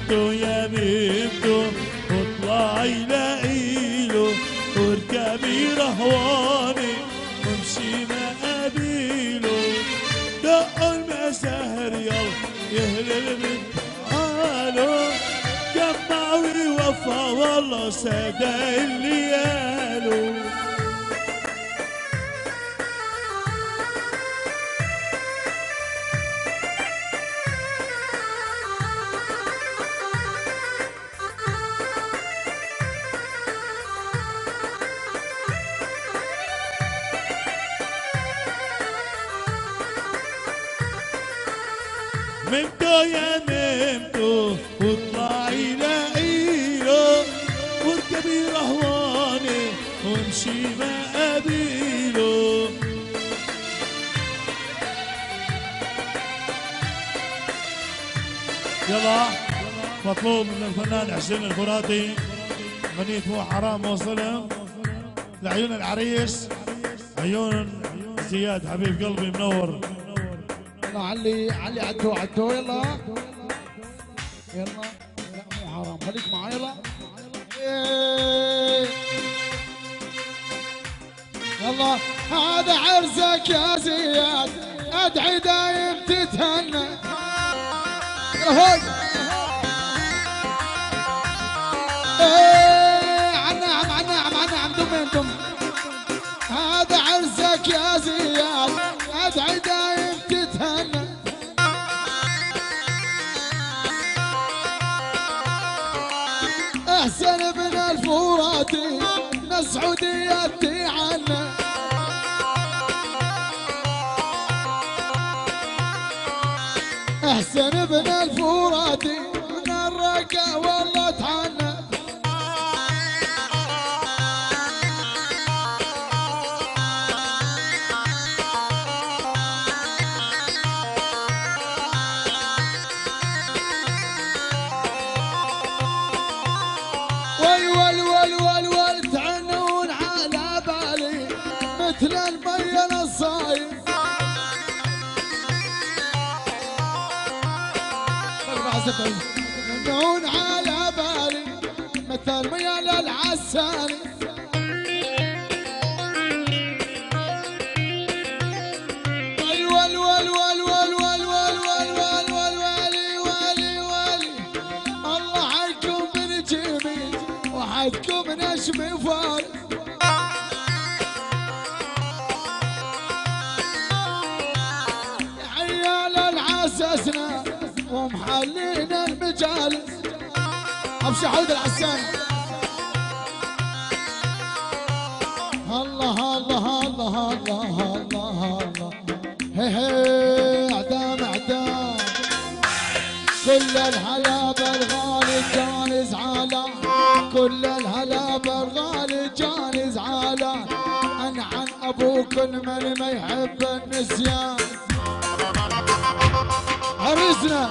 بنته يا بنته واطلعي لقيله واركبي رهواني وامشي مقابيله دقوا المساهر يلا يهلل من حاله جمع ويوفى والله سادة اللي قالوا ممتو يا ممتو واطلعي لقيله واركبي رهواني وامشي مقابيله يلا مطلوب من الفنان حسين الفراتي غنية مو حرام وصلهم لعيون العريس عيون زياد حبيب قلبي منور. علي عدو يلا يلا لا مو حرام خليك معي يلا يلا هذا عرسك يا زياد ادعي دايم تتهنى هوي عن دم هذا عرسك يا زياد ادعي دايم تتهنى احسن بن الفراتي مسعوديتي عنا احسن بن الفراتي من الرقا والله تعنى تعنون على بالي مثل المي الصايم تعنون على بالي مثل المي العساني الله حيكم بالجميل وحدكم نشم فارس عيال العسسنا ومحلين المجالس ابو شحود العسان الله الله الله الله الله الله هي اعدام كل الهلا بالغالي كان زعلان كل الهلا بالغالي كان زعلان عن ابو كل من ما يحب النسيان عرسنا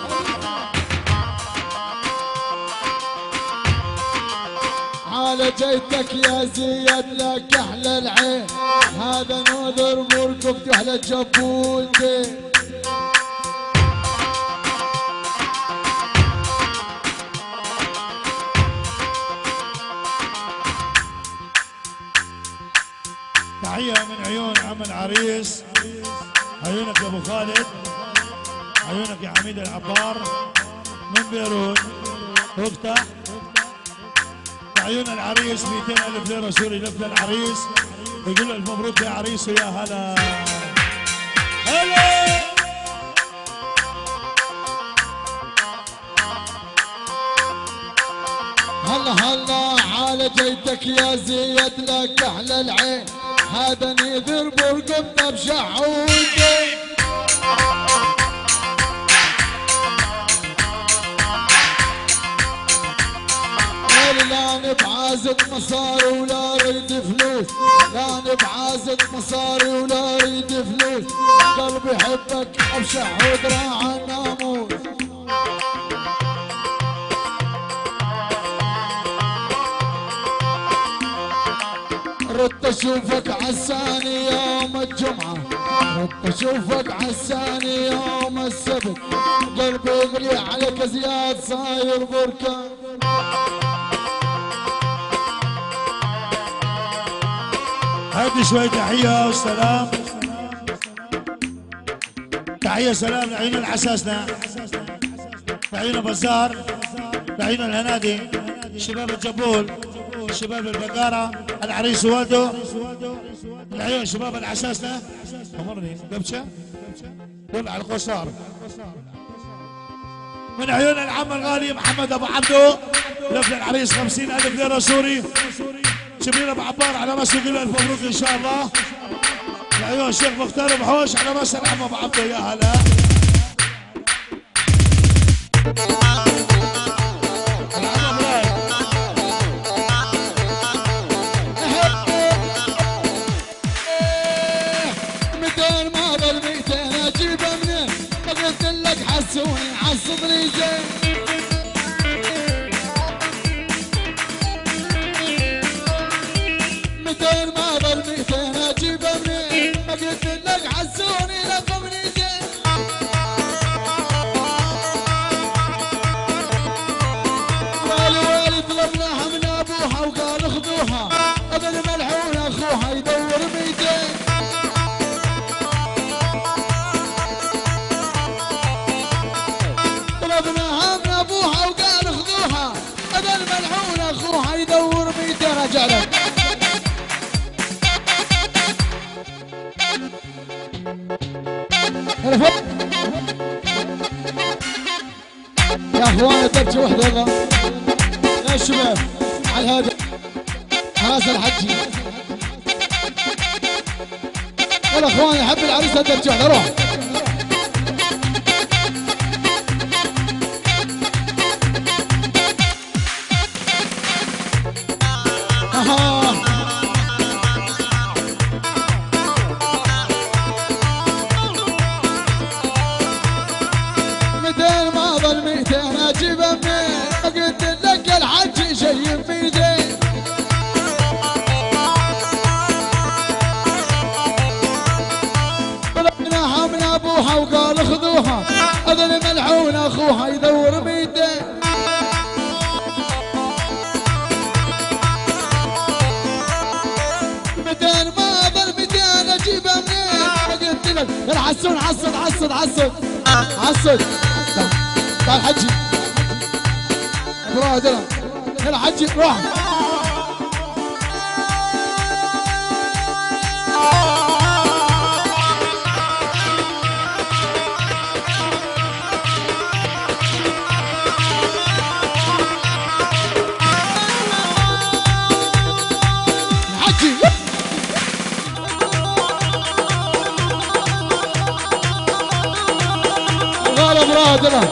على جيتك يا زياد لك احلى العين هذا نوذر مركبتي احلى جبولتي تحية من عيون عم العريس عيونك يا ابو خالد عيونك يا حميد العبار من بيروت افتح عيون العريس 200,000 ليرة سوري لف للعريس يقول له الف مبروك يا عريس ويا هلا هلا هلا على جيتك يا زياد لك احلى العين هذا نذر برقبته بشحوده لا نبعازة مصاري ولا ريد فلوس لا نبعازة مصاري ولا ريد فلوس قلبي يحبك بشحود راعى الناموس ردت اشوفك عساني يوم الجمعة، ردت اشوفك عساني يوم السبت، قلبي يغلي عليك زياد صاير بركان. هدي شوي تحية والسلام. تحية سلام لعيون العساسنة، لعيون بزار، لعيون الهنادي، شباب الجبول، شباب البقارة، العريس ووالده، لعيون شباب العساسنة. أمرني دبشة دول على القصار. من عيون العم الغالي محمد أبو عبدو، لفل العريس 50,000 ليرة سوري. شبير أبو عبار على مس يقول ألف مبروك إن شاء الله. لعيون الشيخ مختار بحوش على مس العم أبو عبدو. يا هلا حسوني عالصدري زين، متين ما ظل 200 اجيبه منين؟ ما قلت لك حسوني لقمني زين. والي طلبناها من ابوها وقال خذوها، ابن ملحون اخوها يدور 200. طلبناها من ابوها وقال خذوها، ابن ملحون اخوها يدور 200. رجع لك يا اخوان. تبكي وحده يلا يا شباب على هذا راس الحجي. يلا اخوان يحب العريس تبكي وحده. روح اجيبه منين؟ قلت لك الحج شيء بيدين. طلبناها من ابوها وقال خذوها، اذن ملعون اخوها يدور 200. ما ظل 200 اجيبه منين؟ قلت لك يا حسون عصد عصد عصد عصد. تعال حجي روح دلم. يلا حجي روح. حجي غالب روح دلم.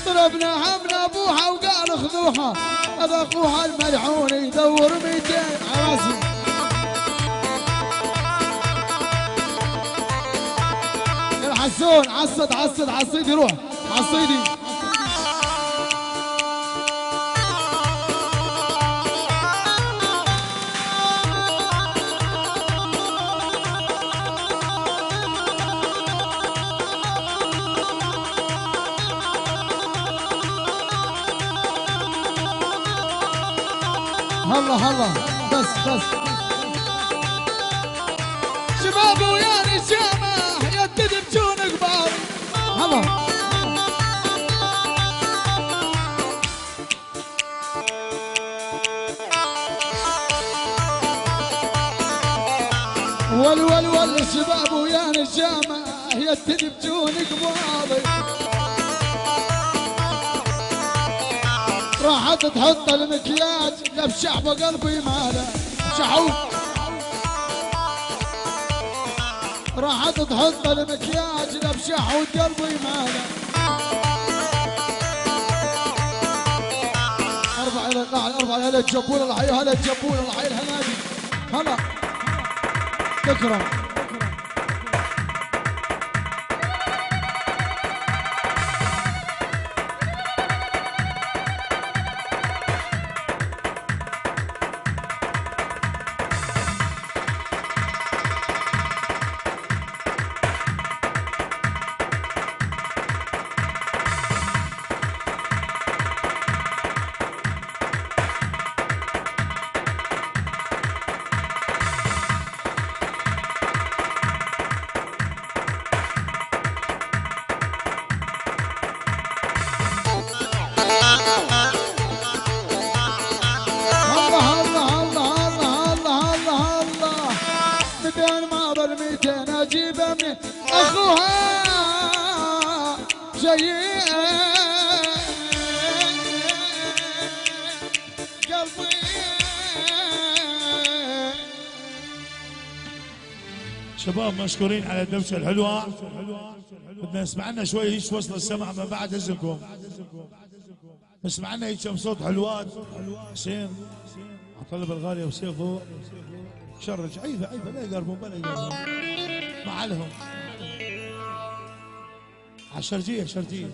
طلبناها من ابوها وقال خذوها، هذا اخوها الملعون يدور 200. عراسي يا حسون عصد عصد عصيدي روح عصيدي. هلا هلا بس بس شباب ويا نجامة يدد بجون كبار. هلا ول شباب ويا نجامة يدد بجون كبار. راحت تحط المكياج لبشعب قلبي ماله شحو. راحت تحط المكياج لبشحو قلبي ماله. ارفع الى القاع ارفع هلا الجبول الله حي هلا الجبول الله حي الهنادي. هلا تكرم ابوها شيء قلبي. شباب مشكورين على الدوشه الحلوه. بدنا نسمع لنا شوي هيك وصل السمع من بعد اذنكم. نسمع لنا هيك كم صوت حلوات. حسين طلب الغالي وسيفه شرج عيفه عيفه لا يقربون بلا يقربون مع لهم على الشرجيه شرجيه.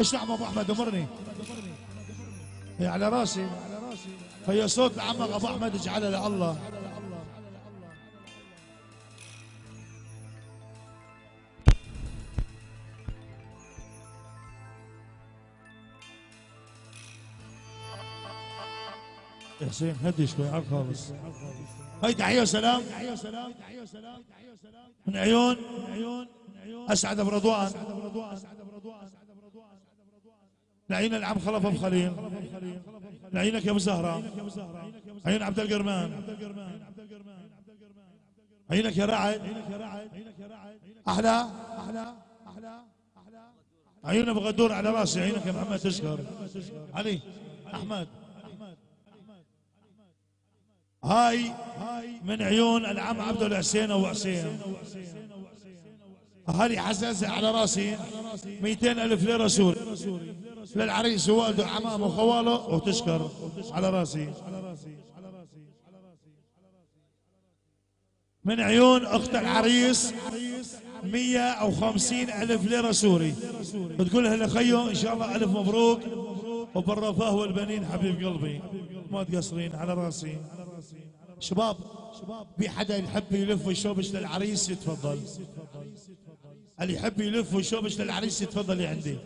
ايش نعم ابو احمد امرني هي على راسي. هي صوت لعمك ابو احمد اجعلها لله. يا حسين هدي شوي على خالص. هاي تحيه وسلام من عيون اسعد ابو رضوان لعين العم خلف ابو خليل لعينك يا ابو زهره عيون عبد القرمان عينك يا رعد احلى عيون ابو غدور على راسي عينك يا محمد تشكر علي احمد. هاي من عيون العم عبد الحسين ابو حسين. هذه حزازة على راسي 200,000 ليرة سوري للعريس ووالده وعمامه وخواله وتشكر على راسي. من عيون اخت العريس 150,000 ليرة سوري بتقولها لخيه ان شاء الله الف مبروك وبالرفاه والبنين حبيب قلبي ما تقصرين على راسي. شباب في حدا يحب يلف ويشوبش للعريس يتفضل. اللي يحب يلف ويشوبش للعريس يتفضل عندي.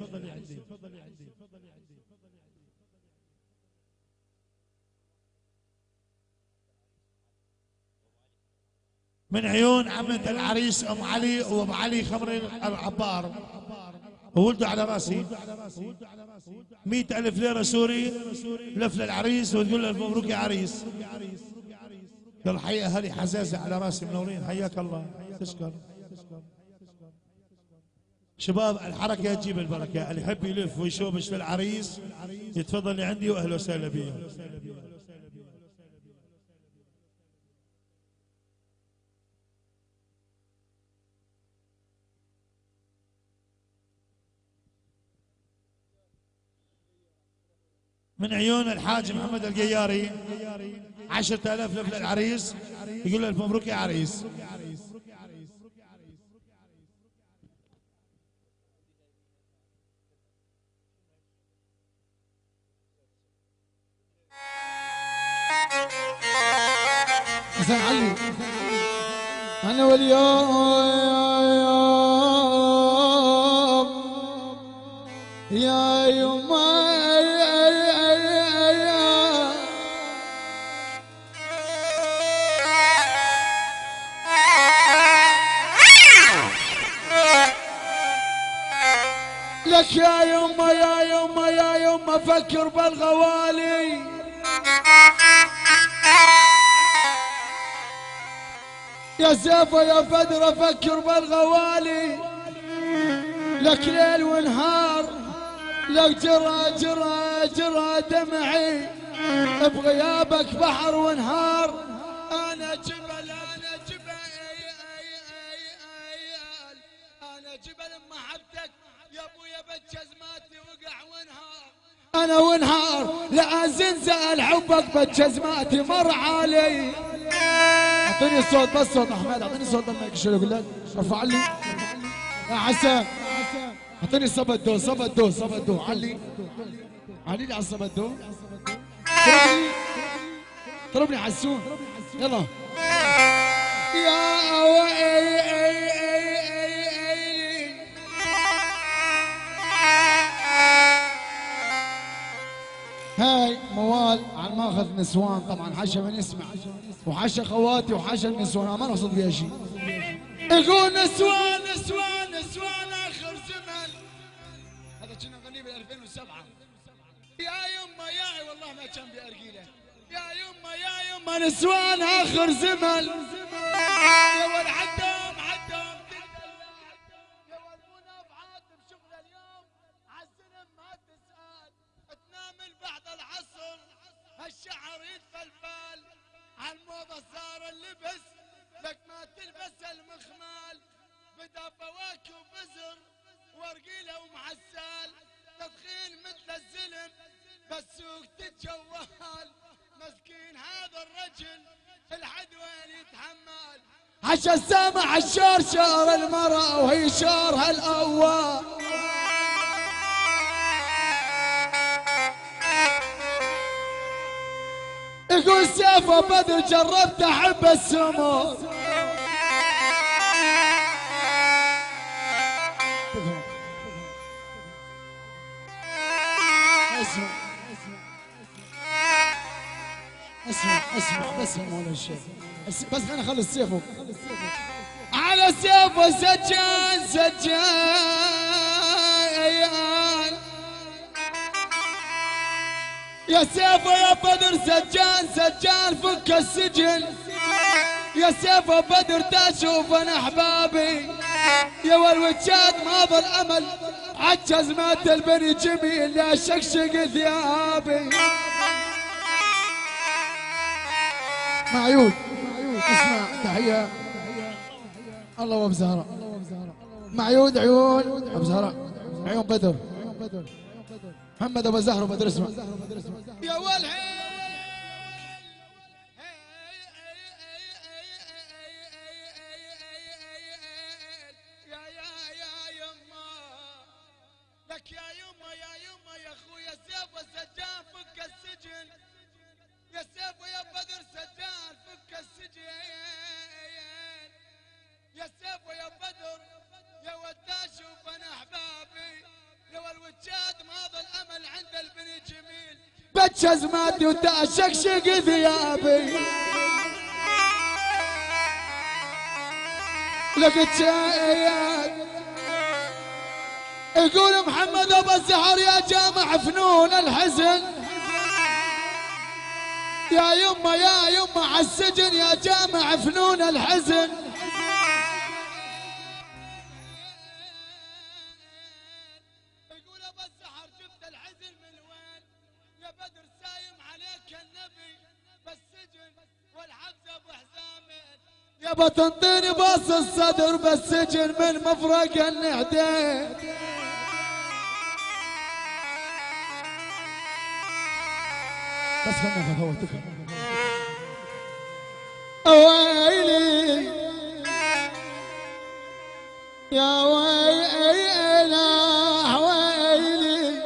من عيون عمة العريس ام علي وابو علي خمر العبار وولده على راسي 100,000 ليرة سوري لف للعريس وتقول له مبروك يا عريس. قال حقيقة هذه حزازة على راسي منورين حياك الله تشكر. شباب الحركة تجيب البركة. اللي يحب يلف ويشوبش للعريس يتفضل عندي واهلا وسهلا بيه. من عيون الحاج محمد القياري 10,000 لف للعريس يقول له الف مبروك يا عريس. حسن علي انا واليوم يا يوم لك يا يما يا يما يا يما فكر بالغوالي يا سيفه يا فدر فكر بالغوالي لك ليل ونهار لك جرى جرى جرى دمعي بغيابك بحر ونهار. انا جبل انا جبل انا جبل محبتك يا ابويا بجزماتي وقع ونهار. انا ونهار لا زنزل حبك بجزماتي مر علي. اعطيني الصوت بس صوت احمد اعطيني صوت دمك شو اقول لك ارفع لي يا حسن اعطيني صبت دو صبت دو صبت دو علي علي لي على الصبت دو طربني حسون يلا يا هاي موال عن ماخذ نسوان طبعا حاشا من يسمع وحاشا خواتي وحاشا النسوان ما نقصد بها شيء. يقول نسوان نسوان نسوان اخر زمن هذا كنا نغنيه بال 2007 يا يما يا والله ما كان بأرجيله يا يما نسوان اخر زمن يا ولد حدام ورقيله ومعسل تدخين مثل الزلم بس سوق تتجوال مسكين هذا الرجل الحد وين يتحمل عشان سامع الشور شور المرأة وهي شورها الأول يقول سيفه بدر جربت احب السمور اسمع بس يا مولانا الشيخ بس خلينا نخلص سيفه على سيفه سجان يا سيفه يا بدر سجان فك السجن يا سيفه بدر تشوف انا احبابي يا والوجاد ما ظل امل عجز مات البني جميل يا شقشق ثيابي معيود اسمع تحيه الله وابو زهراء معيود عيون ابو زهراء عيون بدر محمد ابو زهر وبدر اسمع يا والحين يا يما لك يا يما يا اخويا سيف السجان فك السجن يا سيف يا بدر سجان فك السجن يا سيف يا بدر يا وداع شوف انا احبابي يا والوجاد ما ظل امل عند البني جميل بتشز مادي وتشقشق ثيابي لقيت شايات يقول محمد ابو الزهر يا جامع فنون الحزن يا يما عالسجن يا جامع فنون الحزن يقول ابو الزهر جبت الحزن من وين يا بدر سايم عليك النبي بالسجن والحبس ابو حزامين يا بتنطيني باص الصدر بالسجن من مفرق النعدين بس خلنا نفوتك ويلي يا ويلي ويلي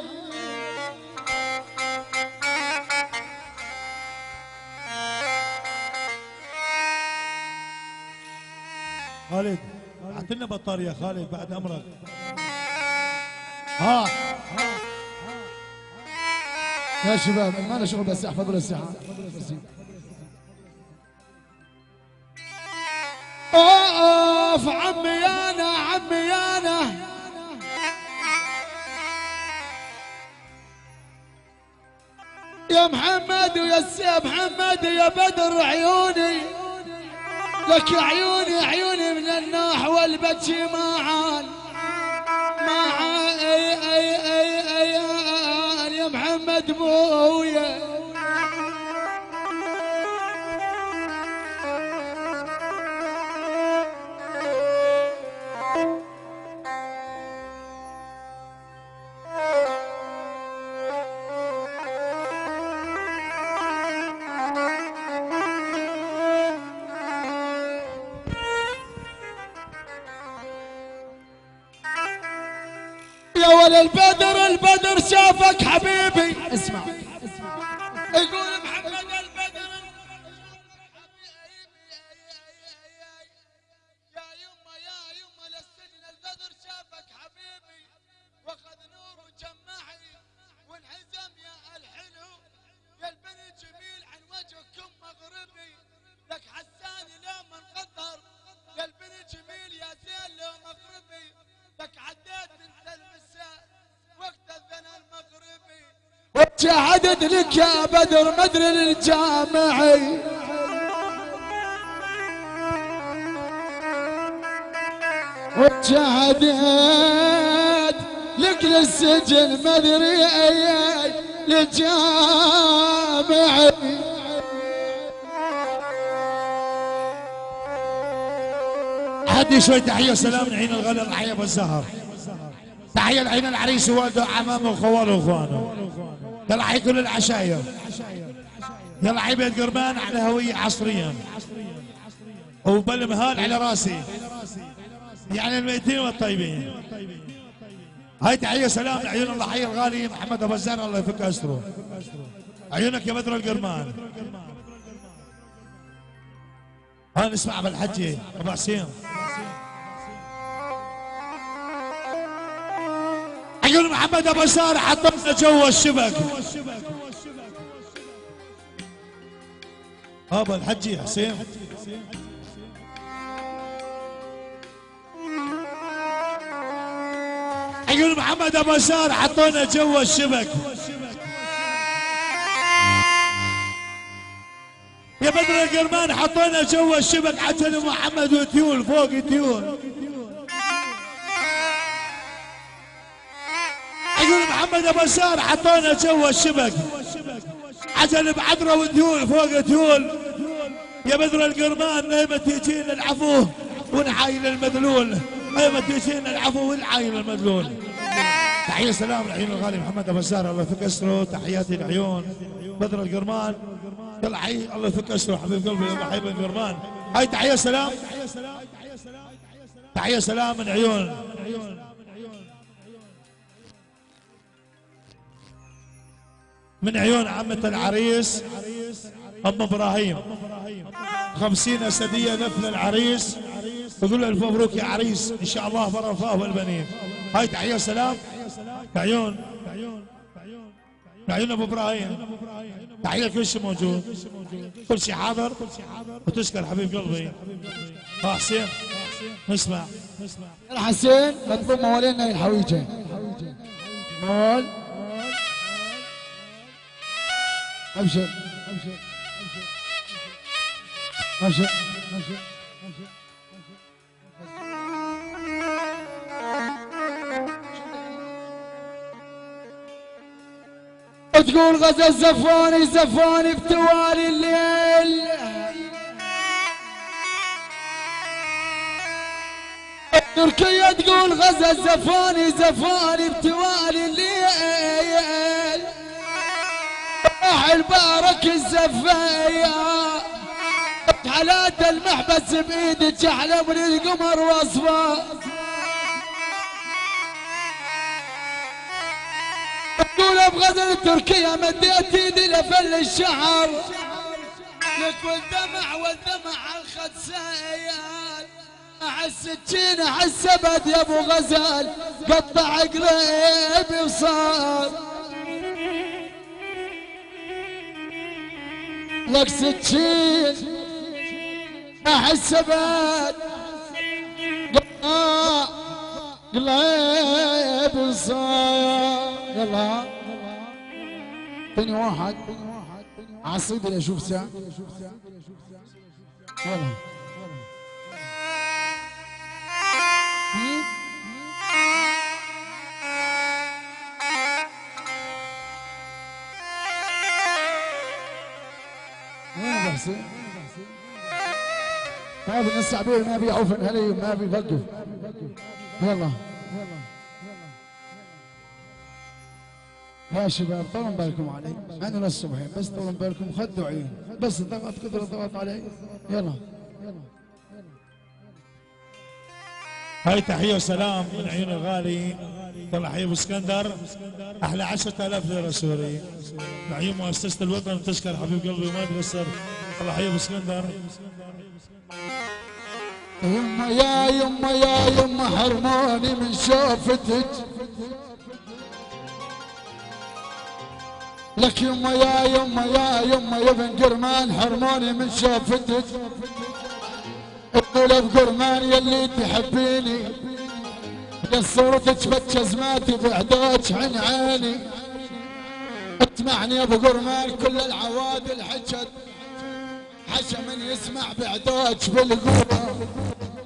خالد اعطينا بطارية يا خالد بعد امرك. ها يا شباب ما لنا شغل بالساحه فضل الساحه اوف عمي انا يا محمد ويا السيف محمد يا بدر عيوني لك عيوني من النوح والبكي معان يا محمد بويا يا ولد البدر شافك حبيبي اسمع يقول محمد البدر يا يما للسجن البدر شافك حبيبي واخذ نور وجمعي وانحزم يا الحلو يا البني جميل عن وجهكم مغربي لك حساني لو من قطر يا البني جميل يا زين لو مغربي لك عديت من المساء وقت الذن المغربي وشهدت لك يا بدر مدري للجامعي وشهدت لك للسجن مدري اي للجامعي حدي شوي تحية وسلام من عين الغلا الحي ابو الزهر. تحية لعيون العريس ووالده وعمامه وخواله واخوانه. يلا حي كل العشاير. يلا حي بيت قربان على هوية عصريا. وبالمهال على راسي. يعني الميتين والطيبين. هاي تحية سلام لعيون الله حي الغالي محمد ابو الزهر الله يفك اسره. عيونك يا بدر القرمان. ها نسمع بالحجي ابو حسين. عيون محمد ابو الزهر حطمنا جوا الشبك. ابو الحجي حسين. عيون محمد ابو الزهر حطونا جوا الشبك. يا بدر القرمان حطونا جوا الشبك عجل محمد وتيول فوق تيول. عيون محمد ابو الزهر حطونا جوا الشبك عجل بعذره وتيول فوق تيول. يا بدر القرمان نايمة تجينا العفو ونعاين المذلول. نايمة تجينا العفو ونعاين المذلول. تحية سلام لعيون الغالي محمد ابو الزهر الله يفك اسره. تحياتي لعيون بدر القرمان. يلا حي الله يفك اسره حبيب قلبي يلا حي بن قرمان. هاي تحية سلام. تحية سلام من عيون عمة العريس ام ابراهيم. 50 اسدية نفل العريس. يقول له الف مبروك يا عريس ان شاء الله بالرفاه والبنين. هاي تحية سلام لعيون ابو ابراهيم. تحية كل شيء موجود كل شيء حاضر وتشكر حبيب قلبي. ها حسين نسمع. يا حسين مطلوب موالينا الحويجة. موال ابشر ابشر ابشر ابشر. تقول غزل زفاني زفاني بتوالي الليل. تركيا تقول غزل زفاني زفاني بتوالي الليل. راح البارك الزفايا حالات المحبس بايدك احلى من القمر وصفه. تقول بغزل تركيا مديت ايدي لفل الشعر. لك والدمع والدمع على الخد سايل. احس السكين احس ابد يا ابو غزال قطع قلبي وصار. لك سكين احس ابد قطع قلبي وصار. يلا ثاني واحد عصيب اللي اشوف ساعة. يلا وين بحسين؟ ما في نص عبير ما في عوف هلي ما في فقف. يلا يا شباب طولوا بالكم علي. عندنا الصبحين بس طولوا بالكم خدوا عين بس ضغط قدر ضغط علي. يلا هاي تحية وسلام من عيون الغالي طلع حي ابو اسكندر. احلى 10,000 ليرة سوري لعيون مؤسسة الوطن. تشكر حبيب قلبي وما تقصر. طلع حي ابو اسكندر. يما يا يما يا يما حرماني من شوفتك. لك يما يا يما يا يما يا ابن قرمان حرماني من شوفتك. تقول بقرمان يلي تحبيني صورتك بتشزماتي بعدوك عن عيني. اسمعني يا ابو قرمان كل العوادل حشد حشا من يسمع بعدوك بالقوة.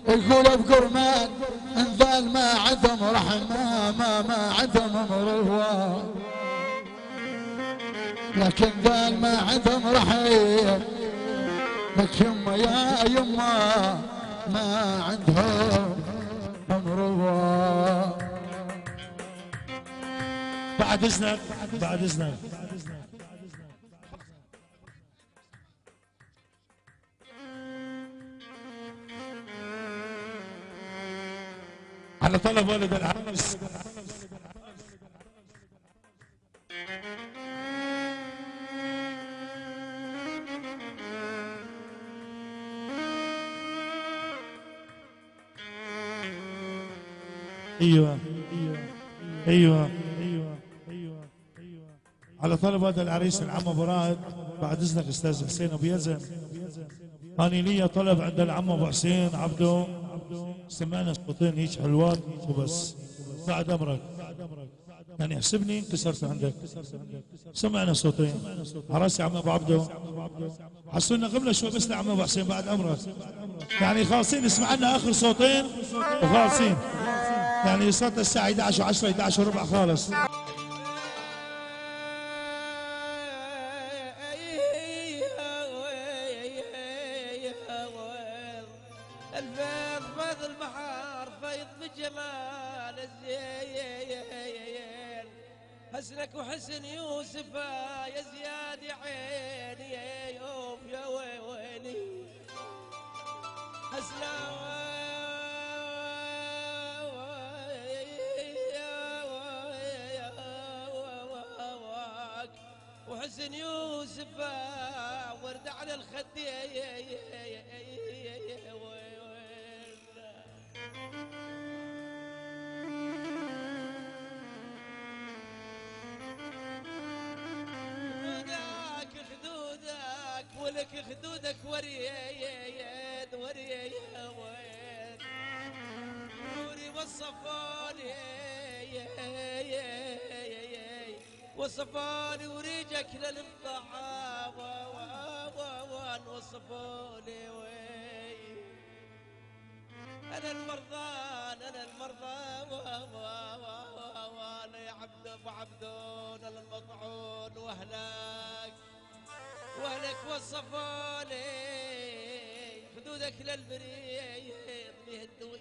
يقول ابو قرمان انذال ما عدم رحمة ما عدم مروة. لكن ذال ما عدم رحيم. لك يما يا يما ما عندهم مروة. بعد اذنك بعد اذنك على طلب والد العريس ايوه ايوه على طلب هذا العريس العم ابو رائد بعد اذنك استاذ حسين ابو يزن، اني لي طلب عند العم ابو حسين عبده، سمعنا صوتين هيك حلوات وبس بعد امرك، يعني احسبني كسرت عندك، سمعنا صوتين عراسي عم ابو عبده، حسونا قبل شوي بس لعم ابو حسين بعد امرك، يعني خالصين اسمع لنا اخر صوتين وخالصين، يعني صوت الساعه 11 و10 11 وربع خالص. الفيض فيض البحر فيض بجمال الزين، حسنك وحسن يوسف يا زياد يا عيني يا يوم يا ويلي، وحسن يوسف ورد على الخدين. ولك خدودك وريد وريد نوري وصفوني وصفوني وريجك للطعام وصفوني انا المرضان انا المرضان يا عبد ابو عبدون انا المطعون واهلك وصفوا لي خدودك للبريد بيهدوا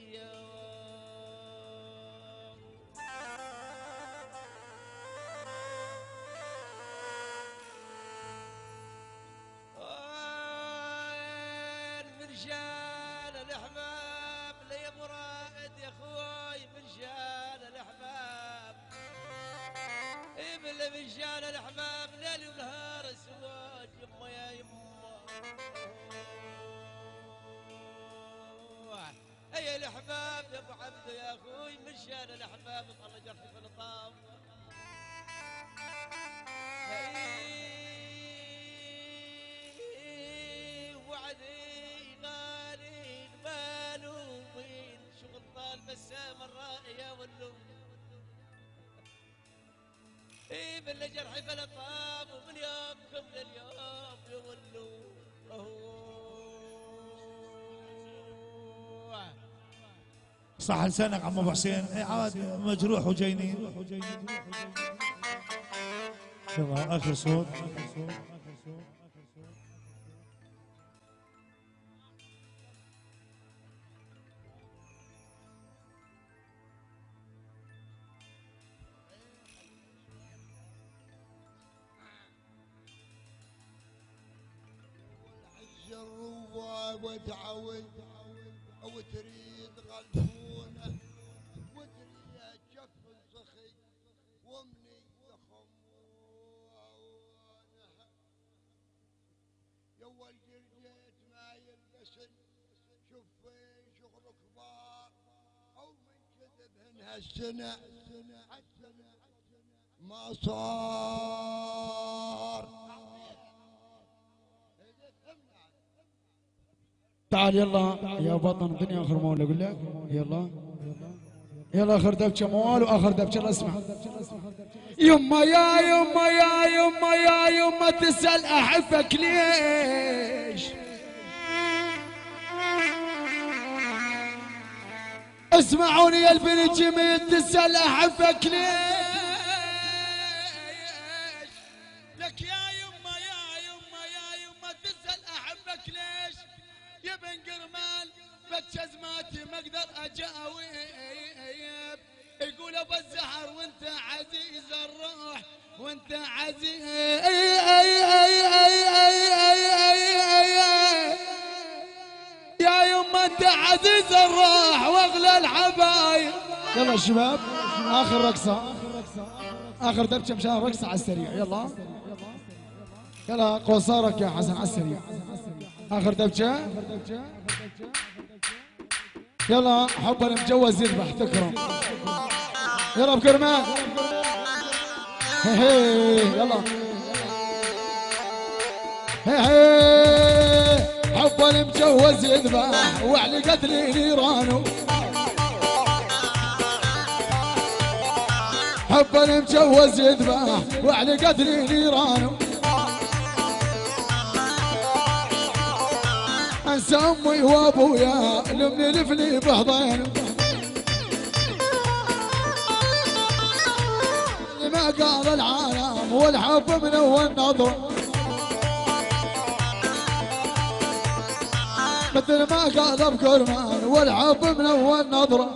من شان الاحباب لي ابو رائد يا اخوي من شان الاحباب ابن من شان الاحباب ليل ونهار الزواج يما يا يما اي الاحباب يا ابو عبده يا اخوي من شان الاحباب الله جرحي في الطاف وعدي غالي المالومين شغل طال بسام الرائيه واللوم من جرحي في الطاف ومن يومكم لليوم يولوا صح لسانك عم ابو حسين، اي عادي مجروح وجاينين. يلا اخر صوت. وتعود او تريد غلفونه وتريد جف سخي ومني يخمونه يا والجرجيت ما يلبسن شوفي شغل كبار او من كذبهن هالسنه ما صار. تعال يلا يا بطن الدنيا اخر مول اقول لك يلا يلا اخر دبشه موال واخر دبشه اسمع. يما يا يما يا يما يا يما تسال احبك ليش اسمعوني يا البنت جميل تسال احبك ليش لك يا يما يا يما يا يما تسال احبك ليش يا بن قرمال بتشزماتي ما اقدر اجاوب يقول ابو الزهر وانت عزيز الرب وانت عزيز يا يما انت عزيز الراح واغلى الحبايب. يلا الشباب اخر رقصه، اخر دبشه مشان الرقصه على السريع. يلا يلا قوصارك يا حسن على السريع، اخر دبشه. يلا حب المجوز يذبح تكرم. يلا بكرمان يلا حب المجوز يذبح وعلى قتل نيرانه. حب المجوز يذبح وعلى قتل نيرانه. انسى امي وابويا لمني لفلي بحضينه. ما قال العالم والحب من اول نظره، مثل ما قال بكرمان والحب من اول نظره.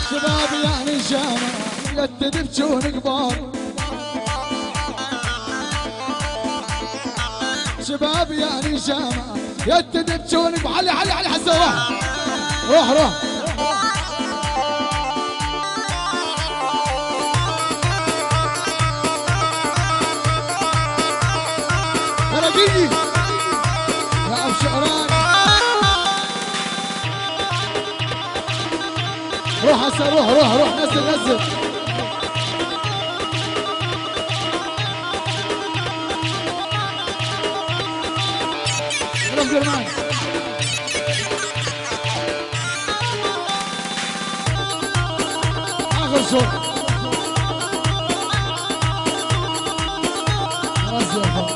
شباب يا نشانه لا تدبشون كبار. شباب يا نشامه يا تدبشون علي علي علي حسن. روح روح روح. يا دقيقي يا ابو شعران. روح هسه روح روح روح نزل نزل. روح جرمان. اخر صوت نزل فوق.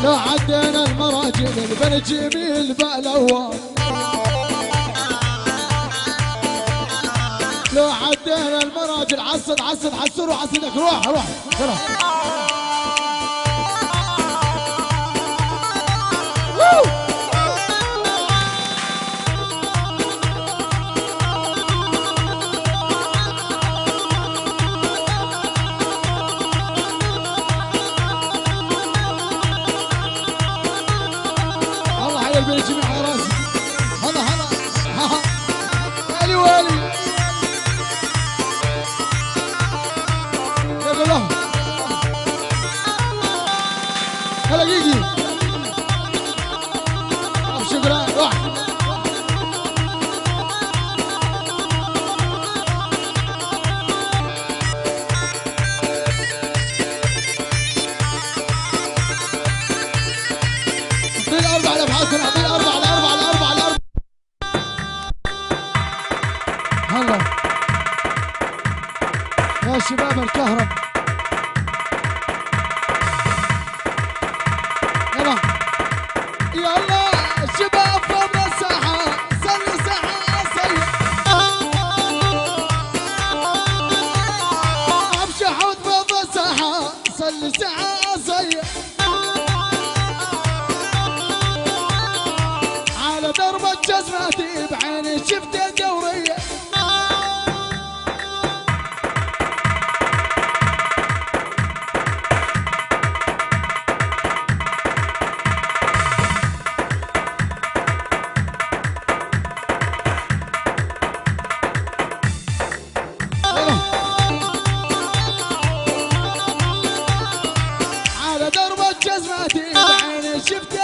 لو عدينا المراجل البن جميل بألوان. لو عدينا المراجل عصد عصد حسن وعصدك. روح روح روح. الجميع على راسي. هلا هلا والي والي يا له. هلا جيجي شكرا. روح بالأربع لبحاتنا. بالأربع على أربع على أربع على أربع. هلا يا شباب الكهرب. يلا يلا الشباب فوق الساحة. صلي ساحة صلي أمشي حوض فوق الساحة. صلي ساحة صلي على درب الجزماتي بعيني شفت دورية. على درب الجزماتي بعيني شفت